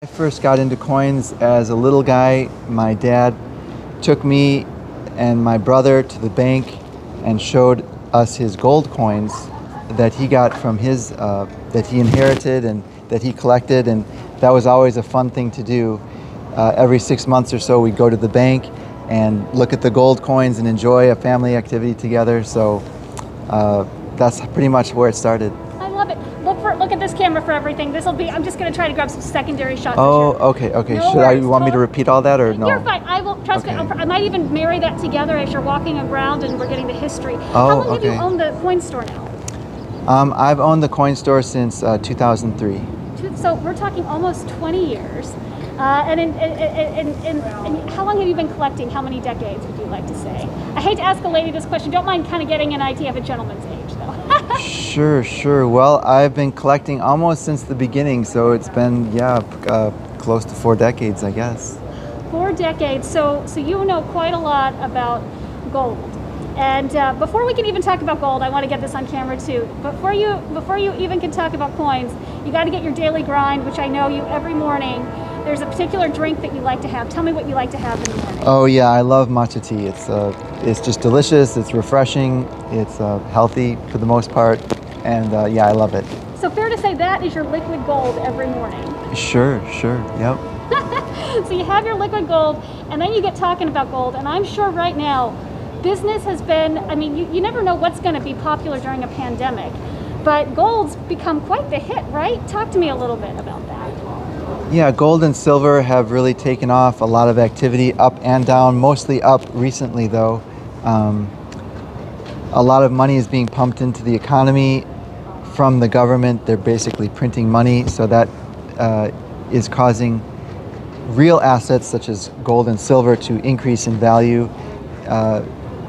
I first got into coins as a little guy. My dad took me and my brother to the bank and showed us his gold coins that he got from his, that he inherited and that he collected, and that was always a fun thing to do. Every 6 months or so, we'd go to the bank and look at the gold coins and enjoy a family activity together. So that's pretty much where it started. I love it. Look at this camera for everything. This will be. I'm just going to try to grab some secondary shots. Oh, this year. okay. No Should I worries. want me to repeat all that or no? You're fine. I will. Trust me. Okay. I might even marry that together as you're walking around and we're getting the history. Oh, How long have you okay. owned the coin store now? I've owned the coin store since 2003. So we're talking almost 20 years. And how long have you been collecting? How many decades would you like to say? I hate to ask a lady this question. Don't mind kind of getting an idea of a gentleman's age, though. Sure. Well, I've been collecting almost since the beginning, so it's been, close to 4 decades, I guess. 4 decades. So you know quite a lot about gold. And before we can even talk about gold, I want to get this on camera too. Before you even can talk about coins, you got to get your daily grind, which I know you every morning. There's a particular drink that you like to have. Tell me what you like to have in the morning. Oh yeah, I love matcha tea. It's just delicious. It's refreshing. It's healthy for the most part, and I love it. So fair to say that is your liquid gold every morning. Sure. Yep. So you have your liquid gold, and then you get talking about gold, and I'm sure right now, business has been, you never know what's going to be popular during a pandemic, but gold's become quite the hit, right? Talk to me a little bit about that. Yeah, gold and silver have really taken off. A lot of activity up and down, mostly up recently though. A lot of money is being pumped into the economy from the government. They're basically printing money, so that is causing real assets such as gold and silver to increase in value.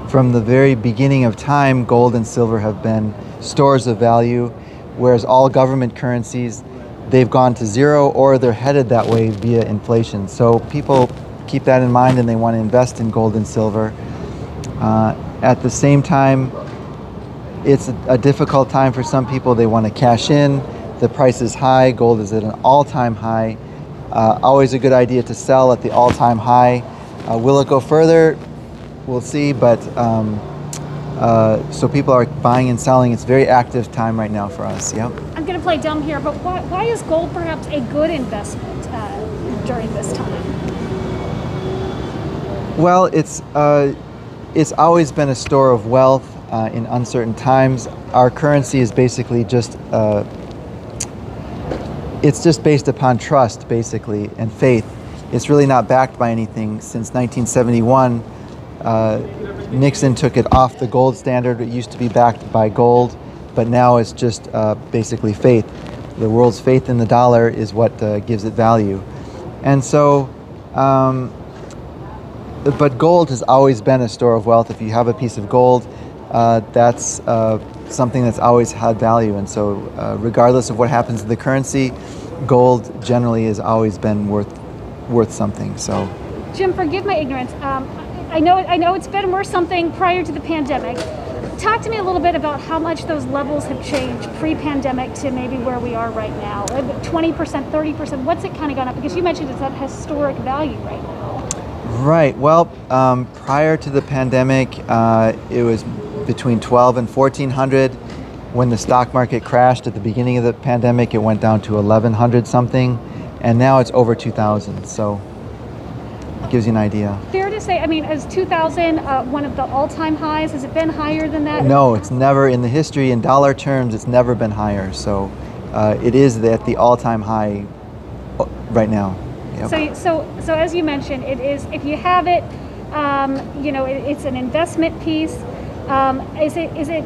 From the very beginning of time, gold and silver have been stores of value, whereas all government currencies, they've gone to zero or they're headed that way via inflation. So people keep that in mind and they want to invest in gold and silver. At the same time, it's a difficult time for some people. They want to cash in. The price is high. Gold is at an all-time high. Always a good idea to sell at the all-time high. Will it go further? We'll see, but so people are buying and selling. It's a very active time right now for us. Yep. I'm going to play dumb here, but why is gold perhaps a good investment during this time? Well, it's always been a store of wealth in uncertain times. Our currency is basically just it's just based upon trust, basically, and faith. It's really not backed by anything. Since 1971, Nixon took it off the gold standard. It used to be backed by gold, but now it's just basically faith. The world's faith in the dollar is what gives it value. And so, but gold has always been a store of wealth. If you have a piece of gold, that's something that's always had value. And so regardless of what happens to the currency, gold generally has always been worth something. So, Jim, forgive my ignorance. I know it's been worth something prior to the pandemic. Talk to me a little bit about how much those levels have changed pre-pandemic to maybe where we are right now. 20%, 30%, what's it kind of gone up? Because you mentioned it's at historic value right now. Right. Well, prior to the pandemic, it was between 12 and 1400. When the stock market crashed at the beginning of the pandemic, it went down to 1100 something, and now it's over 2000. So it gives you an idea. Fair to say, is 2000 one of the all-time highs? Has it been higher than that? No, it's never, in the history, in dollar terms, it's never been higher. So it is at the all-time high right now. Yep. So as you mentioned, it is, if you have it, it's an investment piece. Is it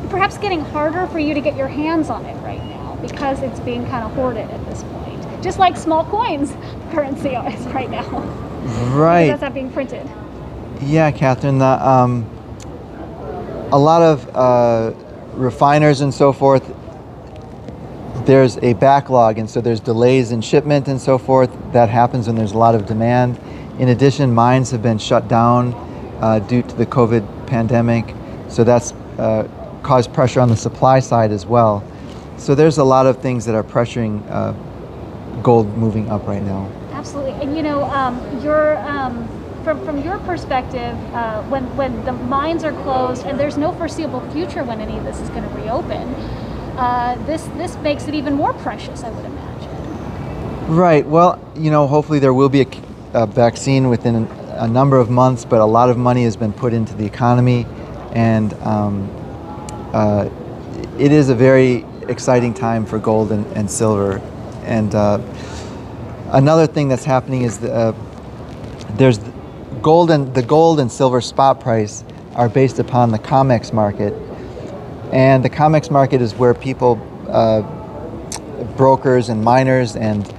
perhaps getting harder for you to get your hands on it right now because it's being kind of hoarded at this point? Just like small coins currency is right now. Right. Because that's not being printed. Yeah, Catherine. A lot of refiners and so forth, there's a backlog, and so there's delays in shipment and so forth. That happens when there's a lot of demand. In addition, mines have been shut down due to the COVID pandemic, so that's caused pressure on the supply side as well. So there's a lot of things that are pressuring gold moving up right now. Absolutely. And from your perspective, when the mines are closed and there's no foreseeable future when any of this is going to reopen, this makes it even more precious, I would imagine. Right. Well, hopefully there will be a vaccine within a number of months, but a lot of money has been put into the economy, and it is a very exciting time for gold and silver. And another thing that's happening is there's the gold and silver spot price are based upon the COMEX market, and the COMEX market is where people, brokers and miners and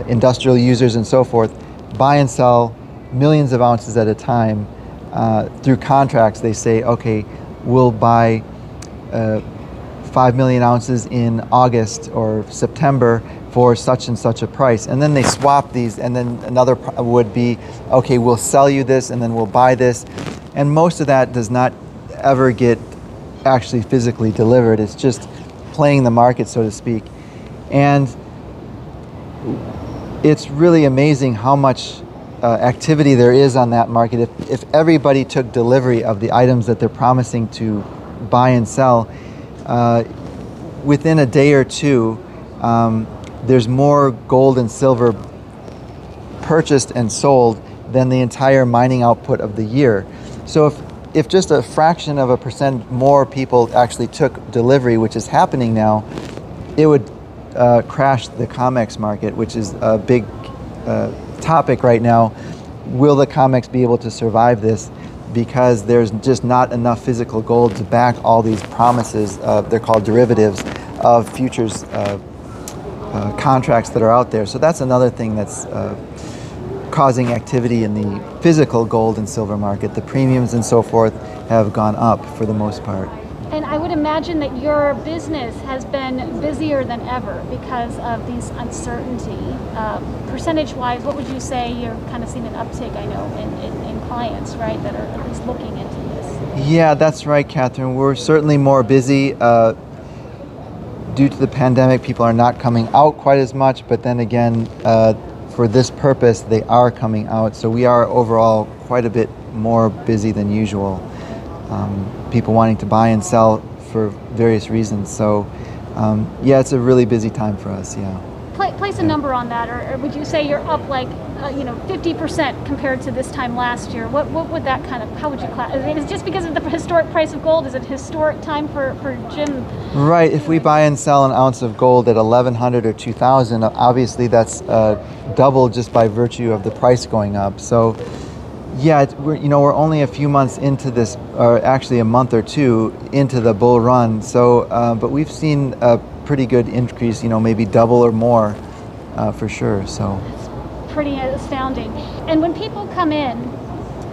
industrial users and so forth, buy and sell millions of ounces at a time through contracts. They say, okay, we'll buy 5 million ounces in August or September for such and such a price, and then they swap these, and then another would be, okay, we'll sell you this and then we'll buy this, and most of that does not ever get actually physically delivered. It's just playing the market, so to speak. And it's really amazing how much activity there is on that market. If everybody took delivery of the items that they're promising to buy and sell, within a day or two, there's more gold and silver purchased and sold than the entire mining output of the year. So if just a fraction of a percent more people actually took delivery, which is happening now, it would crash the COMEX market, which is a big topic right now. Will the COMEX be able to survive this? Because there's just not enough physical gold to back all these promises, they're called derivatives, of futures contracts that are out there. So that's another thing that's causing activity in the physical gold and silver market. The premiums and so forth have gone up for the most part. And I would imagine that your business has been busier than ever because of these uncertainty. Percentage-wise, what would you say you're kind of seeing an uptick, I know, in clients, right, that are at least looking into this? Yeah, that's right, Catherine. We're certainly more busy. Due to the pandemic, people are not coming out quite as much, but then again, for this purpose, they are coming out. So we are overall quite a bit more busy than usual. People wanting to buy and sell for various reasons. So yeah, it's a really busy time for us, yeah. Place a number on that, or would you say you're up like 50% compared to this time last year? What would that kind of, how would you class? Is it just because of the historic price of gold? Is it historic time for Jim? Right, if we buy and sell an ounce of gold at $1,100 or $2,000, obviously that's double just by virtue of the price going up. So yeah, we're only a few months into this, or actually a month or two into the bull run. So, but we've seen a pretty good increase, maybe double or more, for sure. So it's pretty astounding. And when people come in,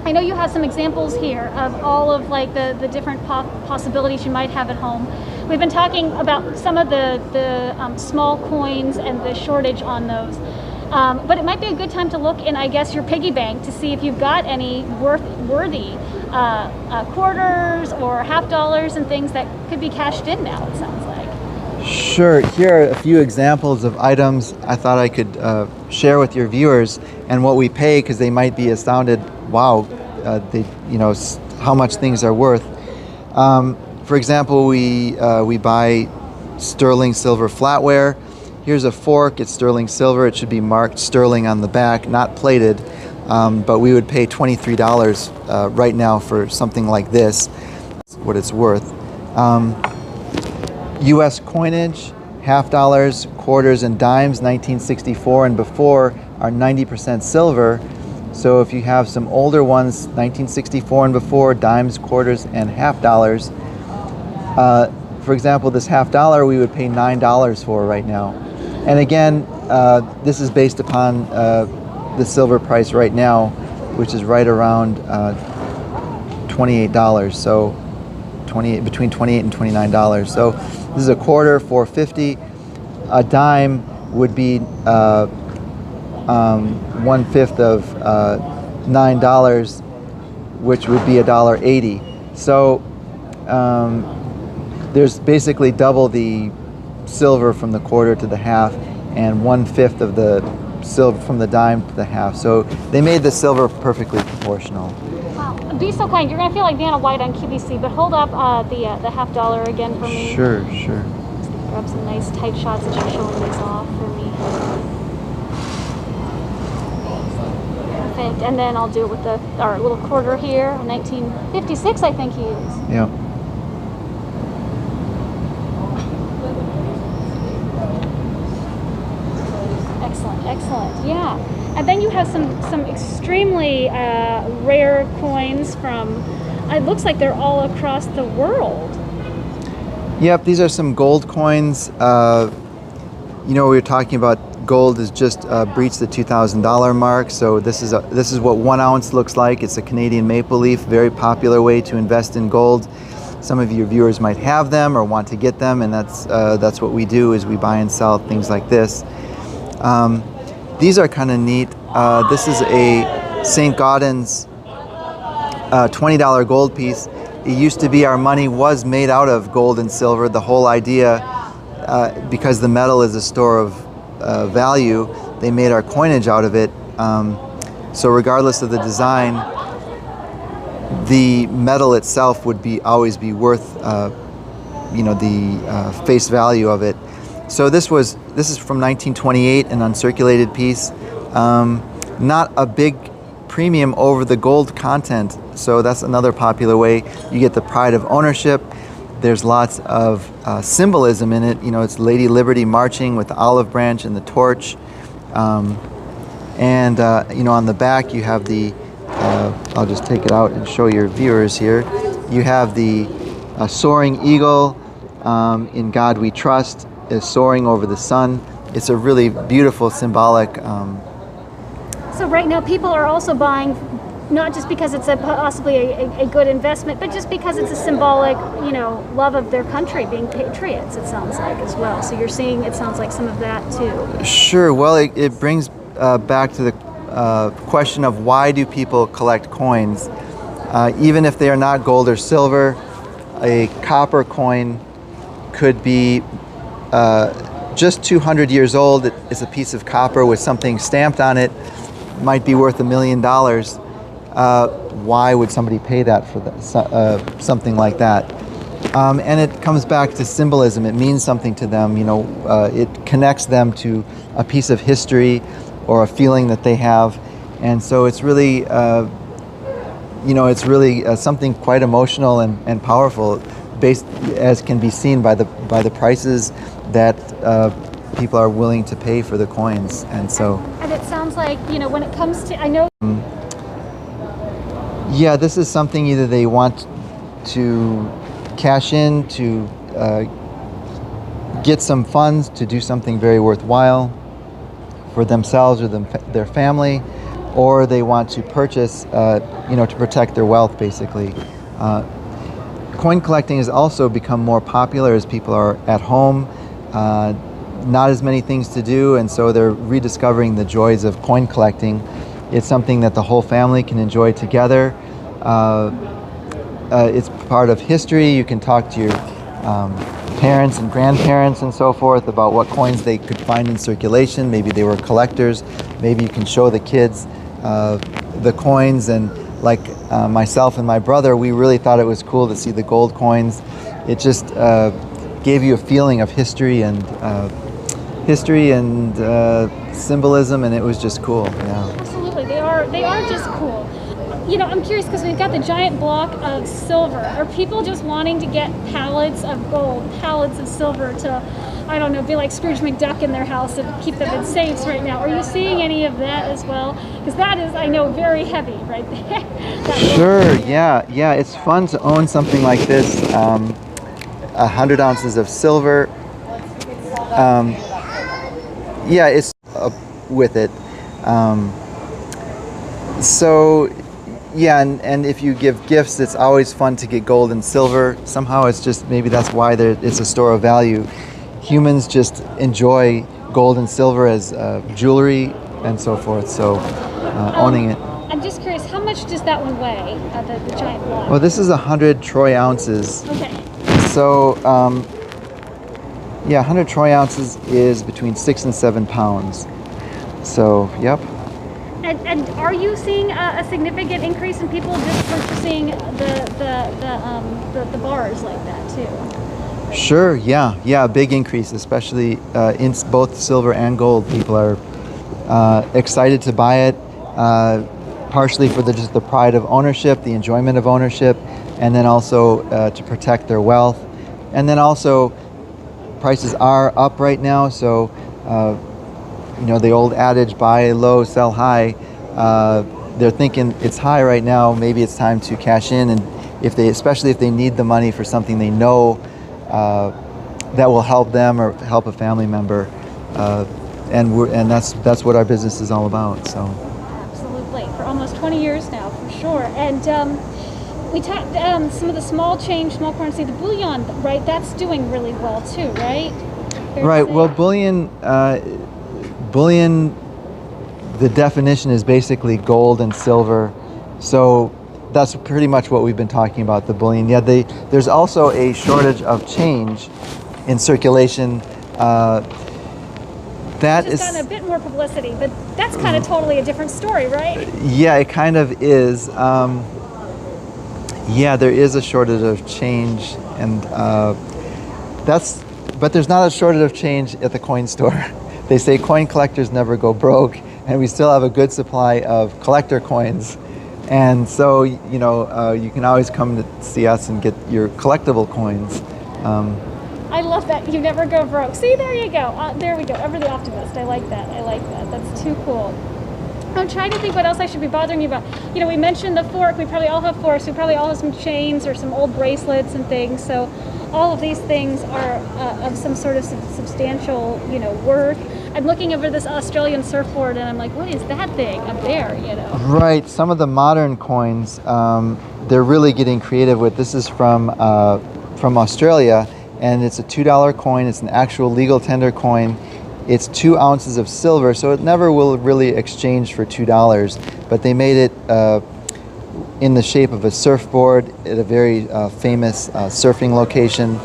I know you have some examples here of all of like the different possibilities you might have at home. We've been talking about some of the small coins and the shortage on those. But it might be a good time to look in, I guess, your piggy bank to see if you've got any worthy quarters or half dollars and things that could be cashed in now, it sounds like. Sure. Here are a few examples of items I thought I could share with your viewers and what we pay, because they might be astounded, wow, how much things are worth. For example, we buy sterling silver flatware. Here's a fork, it's sterling silver. It should be marked sterling on the back, not plated, but we would pay $23 right now for something like this. That's what it's worth. U.S. coinage, half dollars, quarters, and dimes, 1964 and before, are 90% silver. So if you have some older ones, 1964 and before, dimes, quarters, and half dollars, for example, this half dollar we would pay $9 for right now. And again, this is based upon the silver price right now, which is right around $28. So between $28 and $29. So this is a quarter, $4.50. A dime would be 1/5 of $9, which would be $1.80. So there's basically double the silver from the quarter to the half, and 1/5 of the silver from the dime to the half. So they made the silver perfectly proportional. Wow. Be so kind. You're gonna feel like Vanna White on QVC, but hold up the $50 again for me. Sure, sure. Grab some nice tight shots as you're showing these off for me. Perfect. And then I'll do it with our little quarter here, 1956, I think he is. Yeah. Excellent, excellent. Yeah. And then you have some extremely rare coins from. It looks like they're all across the world. Yep, these are some gold coins. We were talking about gold has just breached the $2,000 mark. So this is what 1 ounce looks like. It's a Canadian maple leaf, very popular way to invest in gold. Some of your viewers might have them or want to get them, and that's what we do is we buy and sell things like this. These are kind of neat. This is a St. Gaudens $20 gold piece. It used to be our money was made out of gold and silver. The whole idea, because the metal is a store of value, they made our coinage out of it. So regardless of the design, the metal itself would always be worth the face value of it. So this is from 1928, an uncirculated piece. Not a big premium over the gold content, so that's another popular way. You get the pride of ownership. There's lots of symbolism in it. It's Lady Liberty marching with the olive branch and the torch. On the back you have the, I'll just take it out and show your viewers here. You have the soaring eagle, In God We Trust, is soaring over the sun. It's a really beautiful, symbolic. So right now people are also buying, not just because it's possibly a good investment, but just because it's a symbolic, love of their country, being patriots, it sounds like, as well. So you're seeing, it sounds like, some of that too. Sure. Well, it brings back to the question of why do people collect coins? Even if they are not gold or silver, a copper coin could be just 200 years old. It's a piece of copper with something stamped on it. Might be worth $1 million. Why would somebody pay that for something like that? And it comes back to symbolism. It means something to them. It connects them to a piece of history or a feeling that they have, and so it's really, something quite emotional and powerful, based as can be seen by the prices that people are willing to pay for the coins, and so. And it sounds like when it comes to, I know. Yeah, this is something either they want to cash in to get some funds to do something very worthwhile for themselves or their family, or they want to purchase, to protect their wealth, basically. Coin collecting has also become more popular as people are at home, not as many things to do, and so they're rediscovering the joys of coin collecting. It's something that the whole family can enjoy together. It's part of history. You can talk to your parents and grandparents and so forth about what coins they could find in circulation. Maybe they were collectors. Maybe you can show the kids the coins, and like myself and my brother, we really thought it was cool to see the gold coins. It just gave you a feeling of history and symbolism, and it was just cool. Yeah. Absolutely, they are just cool. I'm curious because we've got the giant block of silver. Are people just wanting to get pallets of gold, pallets of silver to, I don't know, be like Scrooge McDuck in their house and keep them in safes right now? Are you seeing any of that as well? Because that is, I know, very heavy right there. Sure, yeah. It's fun to own something like this. 100 ounces of silver. It's with it. And if you give gifts, it's always fun to get gold and silver. Somehow it's just, maybe that's why it's a store of value. Humans just enjoy gold and silver as jewelry and so forth, so owning it. I'm just curious, how much does that one weigh, the giant block? Well, this is 100 troy ounces. Okay. So, Yeah, 100 troy ounces is between 6 and 7 pounds. So, yep. And are you seeing a significant increase in people just purchasing the bars like that too? Sure, yeah, a big increase, especially in both silver and gold. People are excited to buy it, partially for just the pride of ownership, the enjoyment of ownership, and then also to protect their wealth. And then also, prices are up right now, so the old adage, buy low, sell high. They're thinking it's high right now, maybe it's time to cash in, and especially if they need the money for something they know that will help them or help a family member, and that's what our business is all about. So absolutely, for almost 20 years now, for sure. And we talked some of the small currency, the bullion, right? That's doing really well too, right? Right. Well, bullion, the definition is basically gold and silver. So that's pretty much what we've been talking about, the bullion. Yeah, there's also a shortage of change in circulation. That just gotten a bit more publicity, but that's kind of totally a different story, right? Yeah, it kind of is. Yeah, there is a shortage of change, and but there's not a shortage of change at the coin store. They say coin collectors never go broke, and we still have a good supply of collector coins. And so, you can always come to see us and get your collectible coins. I love that. You never go broke. See, there you go. There we go. Ever the optimist. I like that. That's too cool. I'm trying to think what else I should be bothering you about. We mentioned the fork. We probably all have forks. We probably all have some chains or some old bracelets and things. So all of these things are of some sort of substantial, worth. I'm looking over this Australian surfboard and I'm like, what is that thing up there, Right. Some of the modern coins, they're really getting creative with. This is from Australia, and it's a $2 coin. It's an actual legal tender coin. It's 2 ounces of silver, so it never will really exchange for $2. But they made it in the shape of a surfboard at a very famous surfing location.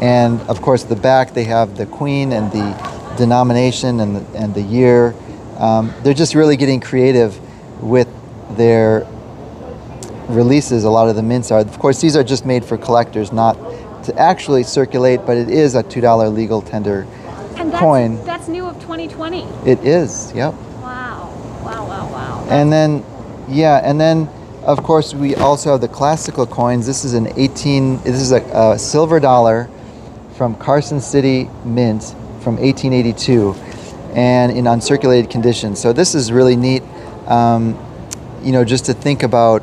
And of course, the back they have the queen and the denomination and the year. They're just really getting creative with their releases. A lot of the mints are. Of course, these are just made for collectors, not to actually circulate, but it is a $2 legal tender coin. That's new of 2020. It is, yep. Wow. And then, of course, we also have the classical coins. This is a silver dollar from Carson City Mint from 1882, and in uncirculated condition. So this is really neat, just to think about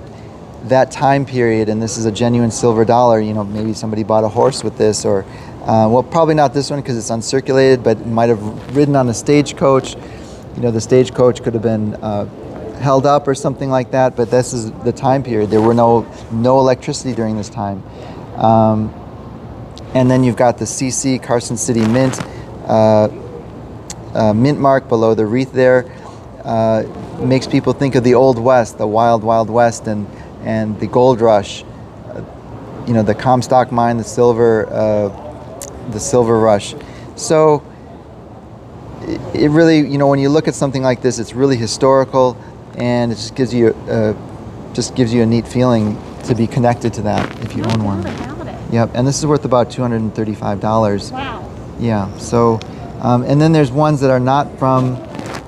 that time period, and this is a genuine silver dollar. Maybe somebody bought a horse with this, or probably not this one because it's uncirculated, but might have ridden on a stagecoach. The stagecoach could have been held up or something like that, but this is the time period. There were no electricity during this time. And then you've got the CC Carson City Mint, mint mark below the wreath there. Makes people think of the Old West, the wild, wild West, and the gold rush. The Comstock mine, the silver rush. So it really, when you look at something like this, it's really historical, and it just gives you a neat feeling to be connected to that if you own one. Yep, and this is worth about $235. Wow. Yeah. So, and then there's ones that are not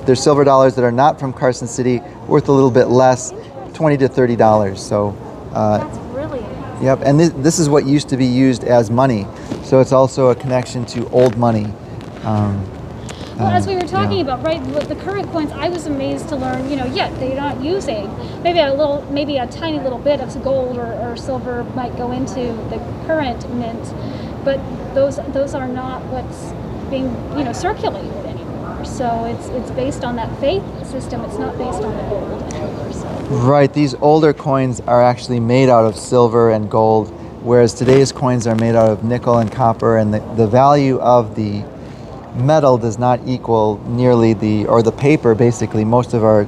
there's silver dollars that are not from Carson City, worth a little bit less, $20 to $30. So. That's really. Yep, and this is what used to be used as money, so it's also a connection to old money. Well, as we were talking about, right, the current coins, I was amazed to learn, they're not using, maybe a tiny little bit of gold or silver might go into the current mint, but those are not what's being, circulated anymore. So it's based on that faith system. It's not based on the gold anymore. So. Right, these older coins are actually made out of silver and gold, whereas today's coins are made out of nickel and copper, and the value of the metal does not equal nearly the paper. Basically, most of our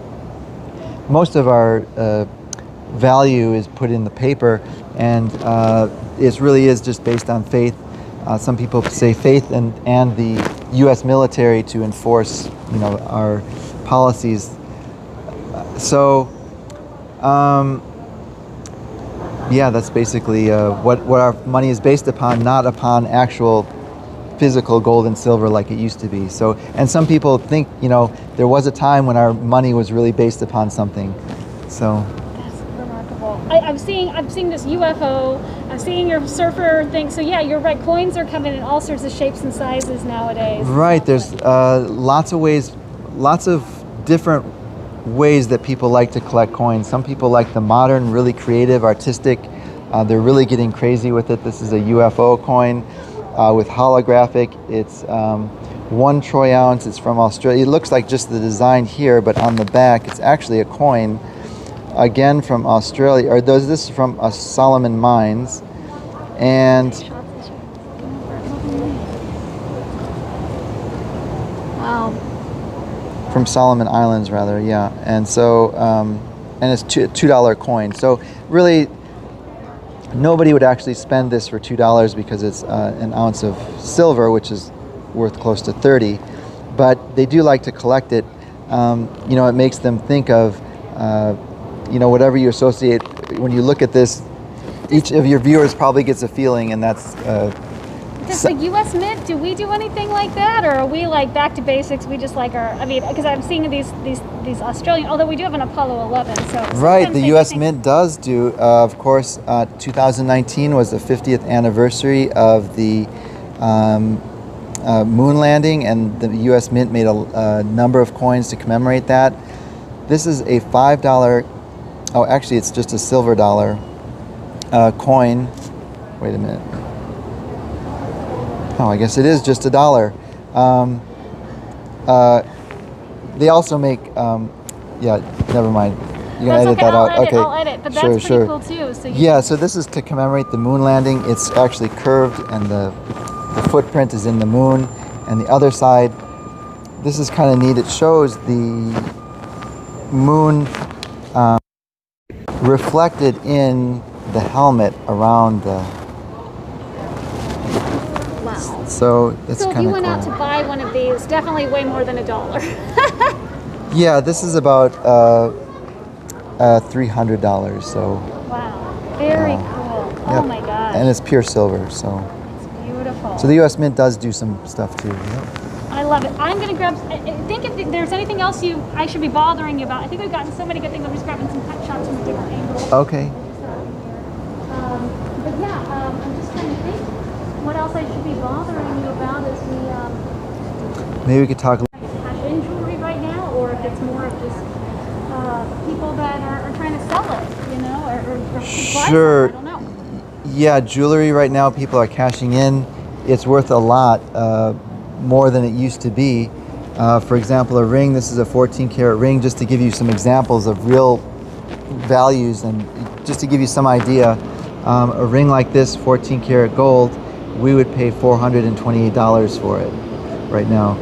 value is put in the paper, and it really is just based on faith. some people say faith and the U.S. military to enforce, our policies. So, yeah, that's basically what our money is based upon, not upon actual physical gold and silver like it used to be. So, and some people think, there was a time when our money was really based upon something. So. That's remarkable. I'm seeing this UFO. I'm seeing your surfer thing. So yeah, you're right. Coins are coming in all sorts of shapes and sizes nowadays. Right. There's lots of ways, lots of different ways that people like to collect coins. Some people like the modern, really creative, artistic. They're really getting crazy with it. This is a UFO coin with holographic. It's 1 troy ounce. It's from Australia. It looks like just the design here, but on the back, it's actually a coin. Again from Australia, or this is from Solomon Mines, and Wow. from Solomon Islands rather, yeah. And so, and it's $2 coin. So really, nobody would actually spend this for $2 because it's an ounce of silver, which is worth close to 30. But they do like to collect it. It makes them think of. Whatever you associate, when you look at this, each of your viewers probably gets a feeling, and that's... Does the U.S. Mint, do we do anything like that? Or are we like back to basics? We just like because I'm seeing these Australian, although we do have an Apollo 11, so... Right, the U.S. Mint does do, of course, 2019 was the 50th anniversary of the moon landing, and the U.S. Mint made a number of coins to commemorate that. This is a $5... Oh, actually, it's just a silver dollar coin. Wait a minute. Oh, I guess it is just a dollar. They also make... yeah, never mind. You can edit that out. Okay, I'll edit, but that's pretty cool too. So yeah, so this is to commemorate the moon landing. It's actually curved, and the footprint is in the moon. And the other side, this is kind of neat. It shows the moon reflected in the helmet around the... Wow. So it's So if kind you of went cool. out to buy one of these, definitely way more than $1. Yeah, this is about $300. So. Wow. Very cool. Oh Yep. my gosh. And it's pure silver. So. It's beautiful. So the U.S. Mint does do some stuff too. Yep. I love it. I'm gonna grab. Think if there's anything else I should be bothering you about. I think we've gotten so many good things. I'm just grabbing some cut shots from a different angle. Okay. But yeah, I'm just trying to think what else I should be bothering you about as we Maybe we could talk. cash in jewelry right now, or if it's more of just people that are trying to sell it, or buy Sure. it. I don't know. Yeah, jewelry right now, people are cashing in. It's worth a lot more than it used to be. For example, a ring. This is a 14-karat ring. Just to give you some examples of real values, and just to give you some idea, a ring like this, 14-karat gold, we would pay $428 for it right now.